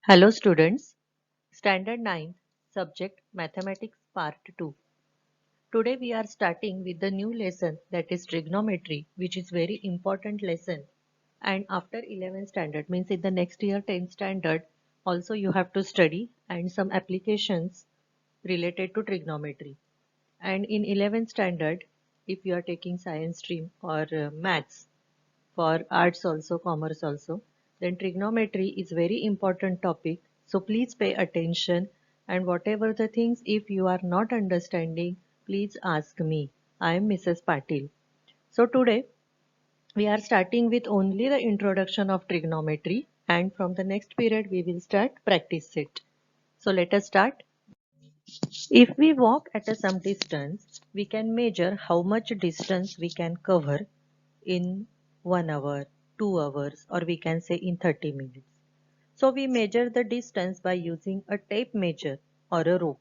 Hello students, Standard 9, Subject Mathematics Part 2. Today we are starting with the new lesson, that is trigonometry, which is very important lesson. And after 11th standard means in the next year 10th standard also you have to study and some applications related to trigonometry. And in 11th standard if you are taking science stream or maths, for arts also, commerce also, then trigonometry is very important topic. So please pay attention, and whatever the things if you are not understanding, please ask me. I am Mrs. Patil. So today we are starting with only the introduction of trigonometry, and from the next period we will start practice set. So let us start. If we walk at some distance, we can measure how much distance we can cover in 1 hour, 2 hours, or we can say in 30 minutes. So we measure the distance by using a tape measure or a rope.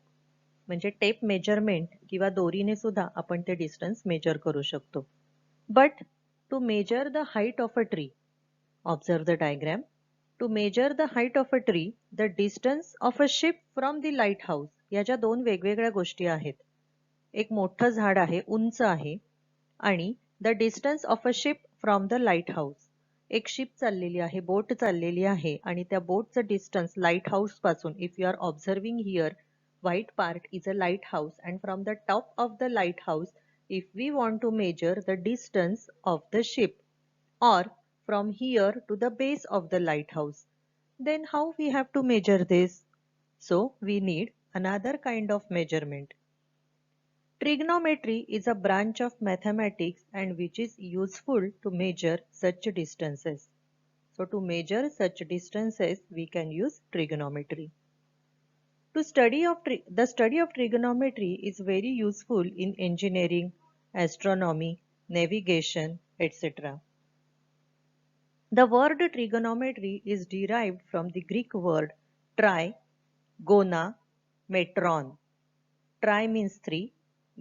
म्हणजे tape measurement किंवा दोरीने सुद्धा आपण ते distance major करू शकतो. But to measure the height of a tree, observe the diagram. To measure the height of a tree, the distance of a ship from the lighthouse, या ज्या दोन वेगवेगळ्या गोष्टी आहेत. एक मोठं झाड आहे, उंच आहे, आणि the distance of a ship from the lighthouse. एक शिप चाललेली आहे, बोट चाललेली आहे, आणि त्या बोटचं डिस्टन्स लाईट हाऊस पासून, if you are observing here, white part is a lighthouse, and from the top of the lighthouse, if we want to measure the distance of the ship, or from here to the base of the lighthouse, then how we have to measure this? So we need another kind of measurement. Trigonometry is a branch of mathematics and which is useful to measure such distances. So to measure such distances, we can use trigonometry. The study of trigonometry is very useful in engineering, astronomy, navigation, etc. The word trigonometry is derived from the Greek word tri, gona, metron. Tri means three,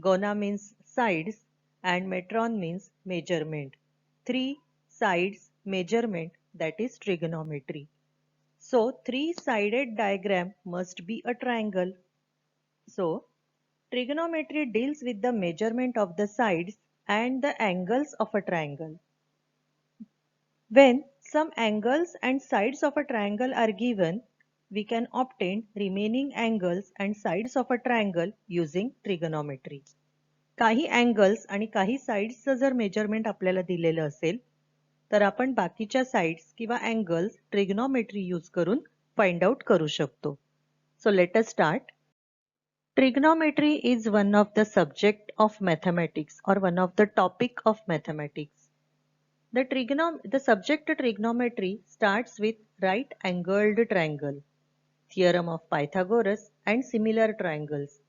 gona means sides, and metron means measurement. Three sides measurement, that is trigonometry. So three-sided diagram must be a triangle. So trigonometry deals with the measurement of the sides and the angles of a triangle. When some angles and sides of a triangle are given, we can obtain remaining angles and sides of a triangle using trigonometry. काही angles आणि काही sides जर measurement आपल्याला दिलेलं असेल, तर आपण बाकीच्या sides किंवा angles trigonometry use करून find out करू शकतो. So let us start. Trigonometry is one of the subject of mathematics or one of the topic of mathematics. The subject trigonometry starts with right angled triangle, theorem of Pythagoras, and similar triangles.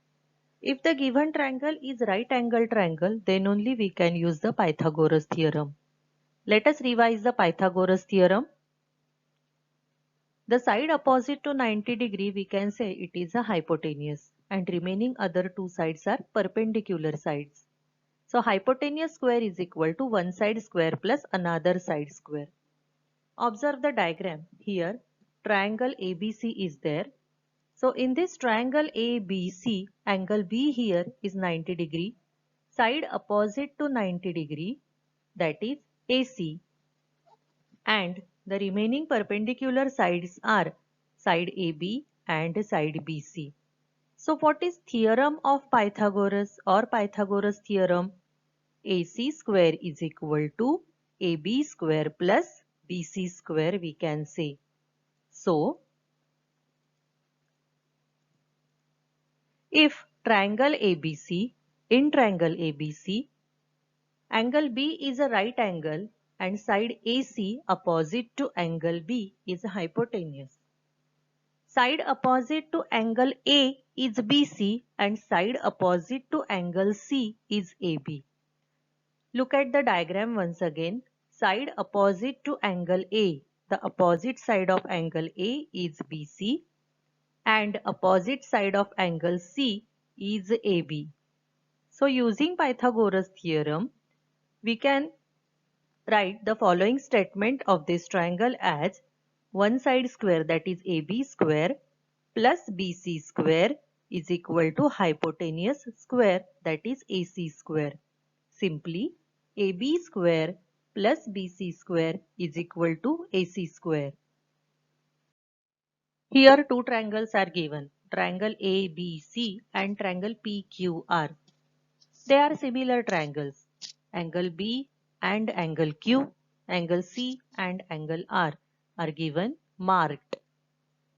If the given triangle is right angled triangle, then only we can use the Pythagoras theorem. Let us revise the Pythagoras theorem. The side opposite to 90 degree, we can say it is a hypotenuse, and remaining other two sides are perpendicular sides. So hypotenuse square is equal to one side square plus another side square. Observe the diagram. Here triangle ABC is there. So in this triangle ABC, angle B here is 90 degree. Side opposite to 90 degree, that is AC, and the remaining perpendicular sides are side AB and side BC. So what is theorem of Pythagoras or Pythagoras theorem? AC square is equal to AB square plus BC square, we can say. So if triangle ABC, in triangle ABC, angle B is a right angle and side AC opposite to angle B is a hypotenuse. Side opposite to angle A is BC and side opposite to angle C is AB. Look at the diagram once again. Side opposite to angle A. The opposite side of angle A is BC and opposite side of angle C is AB. So using Pythagoras theorem, we can write the following statement of this triangle as one side square, that is AB square, plus BC square is equal to hypotenuse square, that is AC square. Simply, AB square plus BC square is equal to AC square. Here two triangles are given, triangle ABC and triangle PQR. They are similar triangles. Angle B and angle Q, angle C and angle R are given marked.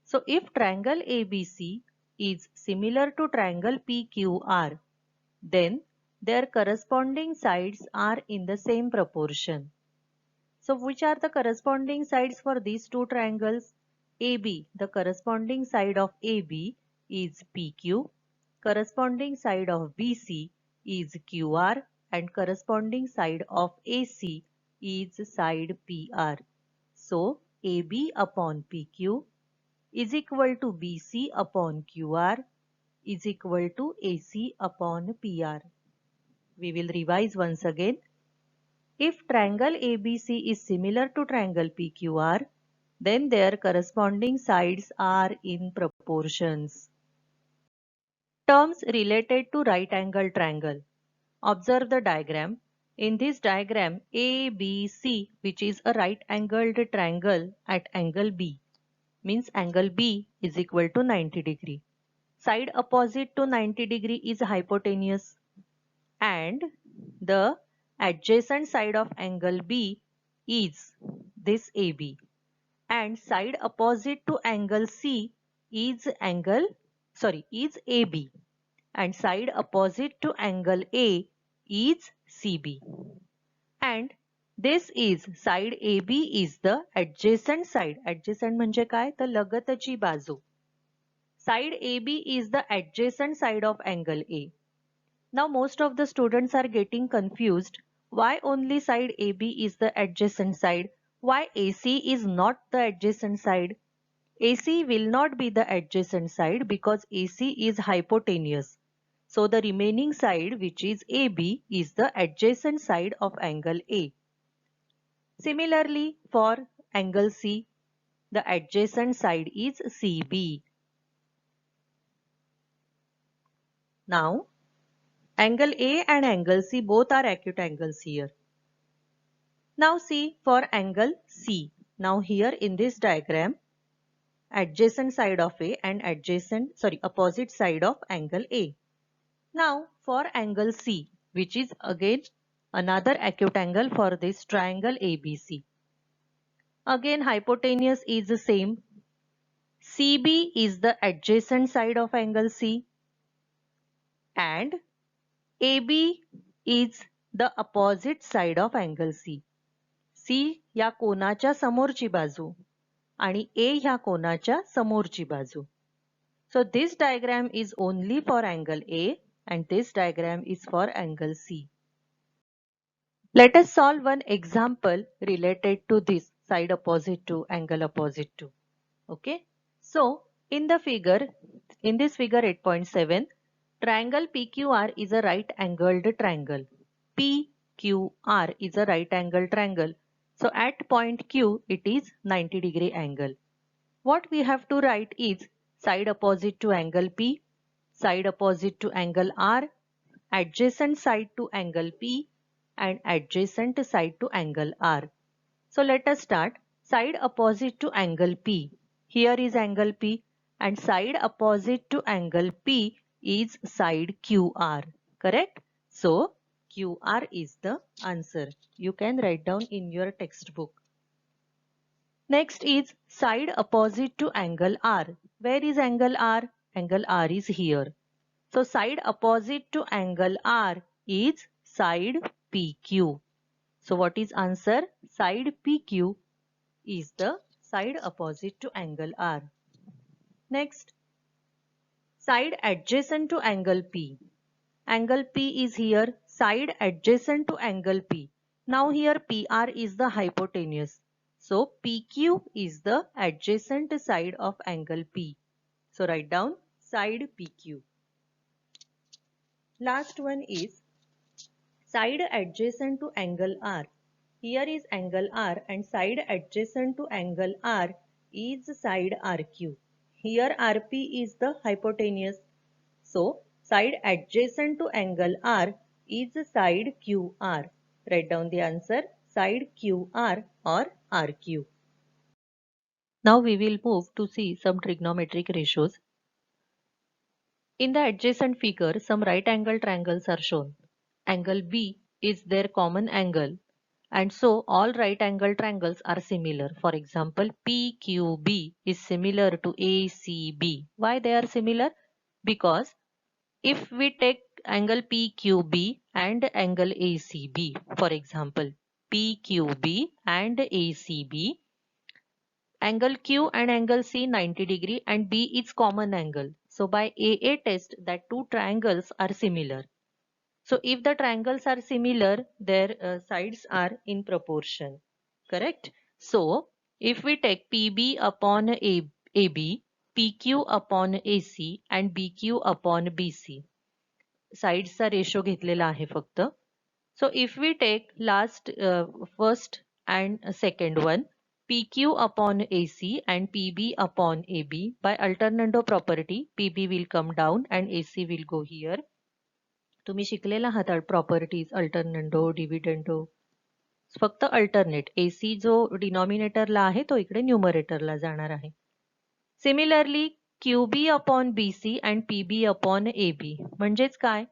So if triangle ABC is similar to triangle PQR, then their corresponding sides are in the same proportion. So which are the corresponding sides for these two triangles? AB, the corresponding side of AB is PQ, corresponding side of BC is QR, and corresponding side of AC is side PR. So AB upon PQ is equal to BC upon QR is equal to AC upon PR. We will revise once again. If triangle ABC is similar to triangle PQR, then their corresponding sides are in proportions. Terms related to right angle triangle. Observe the diagram. In this diagram, ABC, which is a right angled triangle at angle B, means angle B is equal to 90 degree. Side opposite to 90 degree is hypotenuse, and the adjacent side of angle B is this AB, and side opposite to angle C is AB, and side opposite to angle A is CB. And this is side AB is the adjacent side. Adjacent म्हणजे काय? तर लगतची बाजू. Side AB is the adjacent side of angle A. Now most of the students are getting confused. Why only side AB is the adjacent side? Why AC is not the adjacent side? AC will not be the adjacent side because AC is hypotenuse. So the remaining side, which is AB, is the adjacent side of angle A. Similarly, for angle C, the adjacent side is CB. Now, angle A and angle C both are acute angles here. Now see for angle C. Now here in this diagram, adjacent side of A and opposite side of angle A. Now for angle C, which is again another acute angle for this triangle ABC. Again hypotenuse is the same. CB is the adjacent side of angle C and AB is the opposite side of angle C. C या कोनाच्या समोरची बाजू आणि A ह्या कोनाच्या समोरची बाजू. So this diagram is only for angle A and this diagram is for angle C. Let us solve one example related to this side opposite to angle opposite to. Okay. So in this figure 8.7, triangle PQR is a right angled triangle. PQR is a right angled triangle. So at point Q it is 90 degree angle. What we have to write is side opposite to angle P, side opposite to angle R, adjacent side to angle P and adjacent side to angle R. So let us start. Side opposite to angle P. Here is angle P and side opposite to angle P is side QR. Correct? So QR is the answer. You can write down in your textbook. Next is side opposite to angle R. Where is angle R? Angle R is here. So side opposite to angle R is side PQ. So what is answer? Side PQ is the side opposite to angle R. Next, side adjacent to angle P. Angle P is here, side adjacent to angle P. Now here PR is the hypotenuse. So PQ is the adjacent side of angle P. So write down side PQ. Last one is side adjacent to angle R. Here is angle R and side adjacent to angle R is side RQ. Here RP is the hypotenuse. So side adjacent to angle R is side QR. Write down the answer, side QR or RQ. Now we will move to see some trigonometric ratios. In the adjacent figure, some right angle triangles are shown. Angle B is their common angle, and so all right angle triangles are similar. For example, PQB is similar to ACB. Why they are similar? Because if we take angle PQB and angle ACB, for example, PQB and ACB, angle Q and angle C 90 degree and B is common angle. So by AA test that two triangles are similar. So if the triangles are similar, their sides are in proportion. Correct? So if we take PB upon AB, PQ upon AC and BQ upon BC, साइड्सचा ratio घेतलेला आहे फक्त. So if we take first and second one, PQ upon AC and PB upon AB, by alternando property, PB will come down and AC will go here. तुम्ही शिकलेला आहात properties अल्टरनंडो डिव्हिडंडो. फक्त alternate AC जो डिनॉमिनेटरला आहे तो इकडे न्यूमरेटरला जाणार आहे. Similarly QB upon BC and PB upon AB म्हणजेच काय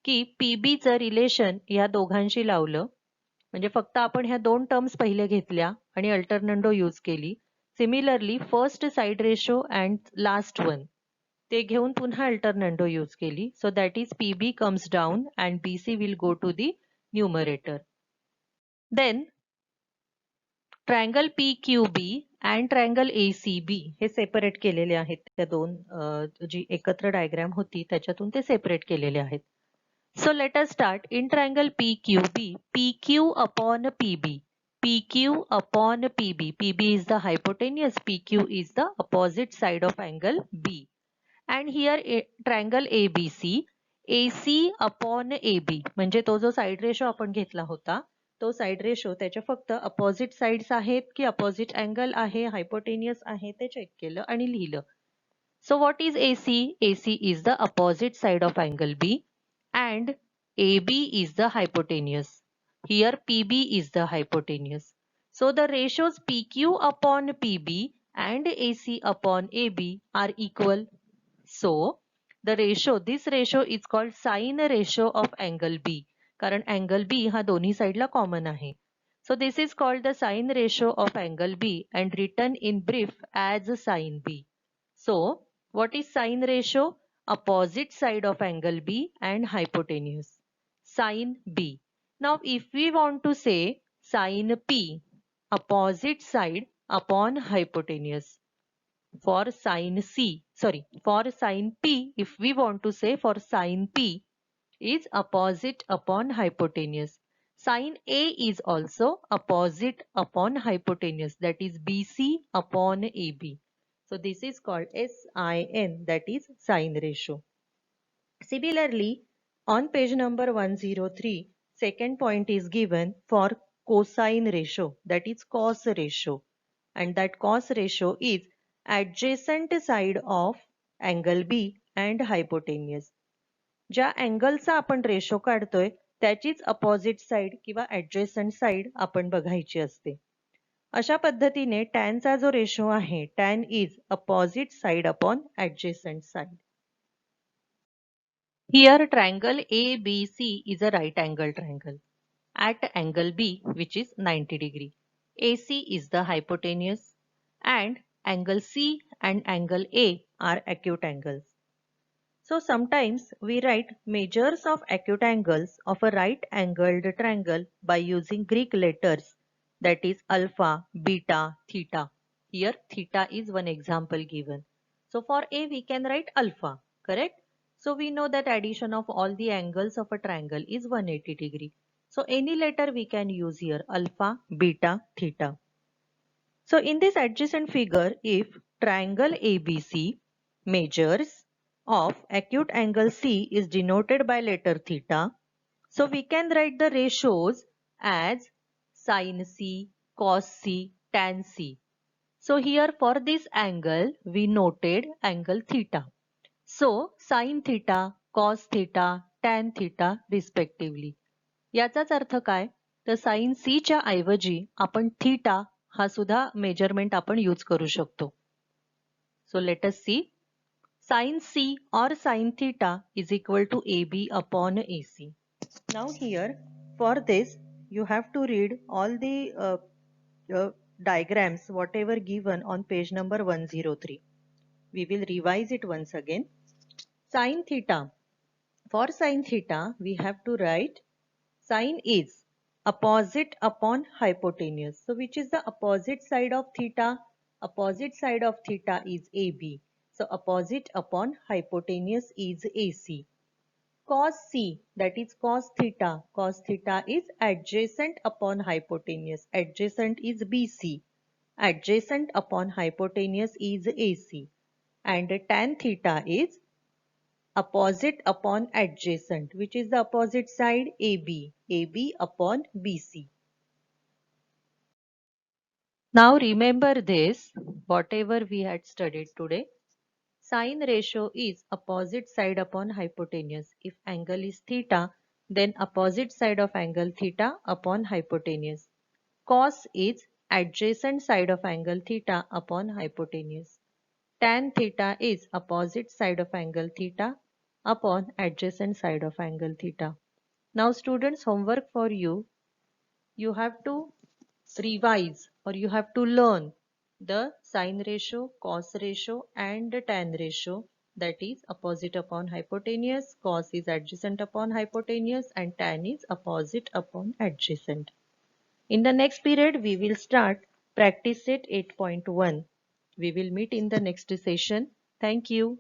की PB चं रिलेशन या दोघांशी लावलं म्हणजे फक्त आपण ह्या दोन टर्म्स पहिले घेतल्या आणि अल्टरनंडो यूज केली. Similarly first side ratio and last one ते घेऊन पुन्हा अल्टरनंडो यूज केली. So that is PB comes down and BC will go to the numerator. Then triangle PQB and triangle ACB हे separate केलेले आहेत. त्या दोन जी एकत्र डायग्राम होती त्याच्यातून ते सेपरेट केलेले आहेत. So let us start. In triangle PQB, PQ upon PB, PQ upon PB, PB is the hypotenuse, PQ is the opposite side of angle B. And here triangle ABC, AC upon AB म्हणजे तो जो side ratio आपण घेतला होता तो side ratio त्याच्या फक्त opposite sides आहेत की अपोजिट अँगल आहे, हायपोटेनियस आहे ते चेक केलं आणि लिहिलं. So what is AC? AC is the opposite side of angle B. And AB is the hypotenuse. Here PB is the hypotenuse. So the ratios PQ upon PB and AC upon AB are equal. So the ratio, this ratio is called sine ratio of angle B. कारण angle B हा दोन्ही साइडला common आहे. So this is called the sine ratio of angle B and written in brief as sine B. So what is sine ratio? Opposite side of angle B and hypotenuse. Sine B. Now if we want to say sine P, opposite side upon hypotenuse. For sine P, if we want to say for sine P is opposite upon hypotenuse. Sine A is also opposite upon hypotenuse, that is BC upon AB. So this is called SIN, that is sine ratio. Similarly, on page number 103, second point is given for cosine ratio, that is cos ratio. And that cos ratio is adjacent side of angle B and hypotenuse. ज्या अँगलचा आपण ratio काढतोय त्याचीच opposite side किंवा adjacent side आपण बघायची असते. अशा पद्धतीने टॅनचा जो रेशो आहे tan is opposite side upon adjacent side. Here triangle ABC is a right angle triangle. At angle B which is 90 degree. AC is the hypotenuse and angle C and angle A are acute angles. So sometimes we write measures of acute angles of a right angled triangle by using Greek letters, that is alpha, beta, theta. Here theta is one example given. So for A we can write alpha, correct? So we know that addition of all the angles of a triangle is 180 degree. So any letter we can use here, alpha, beta, theta. So in this adjacent figure, if triangle ABC measures of acute angle C is denoted by letter theta, so we can write the ratios as sin C, cos C, tan C. So here for this angle, we noted angle theta. So sin theta, cos theta, tan theta respectively. याचाच अर्थ काय? तर sign C च्या ऐवजी आपण theta हा सुद्धा measurement आपण use करू शकतो. So let us see. Sin C or sin theta is equal to AB upon AC. Now here for this you have to read all the diagrams whatever given on page number 103. We will revise it once again. Sin theta. For sin theta we have to write sin is opposite upon hypotenuse. So which is the opposite side of theta? Opposite side of theta is AB. So opposite upon hypotenuse is AC. Cos C, that is cos theta. Cos theta is adjacent upon hypotenuse. Adjacent is BC. Adjacent upon hypotenuse is AC. And tan theta is opposite upon adjacent, which is the opposite side AB. AB upon BC. Now remember this, whatever we had studied today. Sine ratio is opposite side upon hypotenuse. If angle is theta, then opposite side of angle theta upon hypotenuse. Cos is adjacent side of angle theta upon hypotenuse. Tan theta is opposite side of angle theta upon adjacent side of angle theta. Now students, homework for you. You have to revise or you have to learn the sine ratio, cos ratio and the tan ratio, that is opposite upon hypotenuse, cos is adjacent upon hypotenuse and tan is opposite upon adjacent. In the next period we will start practice set 8.1. We will meet in the next session. Thank you.